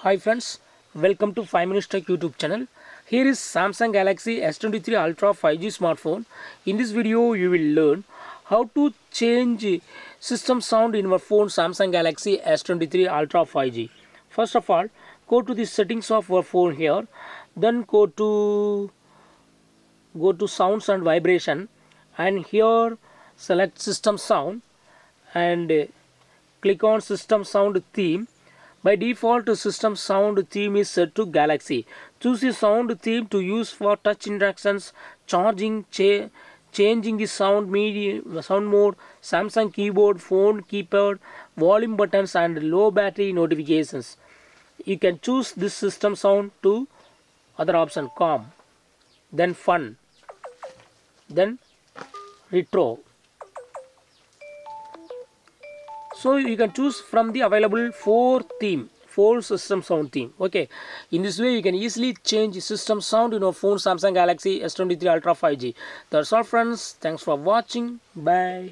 Hi friends, welcome to 5 Minutes Tech YouTube channel. Here is Samsung Galaxy S23 Ultra 5G smartphone. In this video, you will learn how to change system sound in your phone Samsung Galaxy S23 Ultra 5G. First of all, go to the settings of your phone here. Then go to sounds and vibration, and here select system sound and click on system sound theme. By default, system sound theme is set to Galaxy. Choose the sound theme to use for touch interactions, charging, changing the sound mode, Samsung keyboard, phone keypad, volume buttons, and low battery notifications. You can choose this system sound to other option: calm, then fun, then retro. So you can choose from the available four system sound theme. Okay, in this way you can easily change system sound in your phone Samsung Galaxy S23 Ultra 5G. That's all friends, thanks for watching, bye.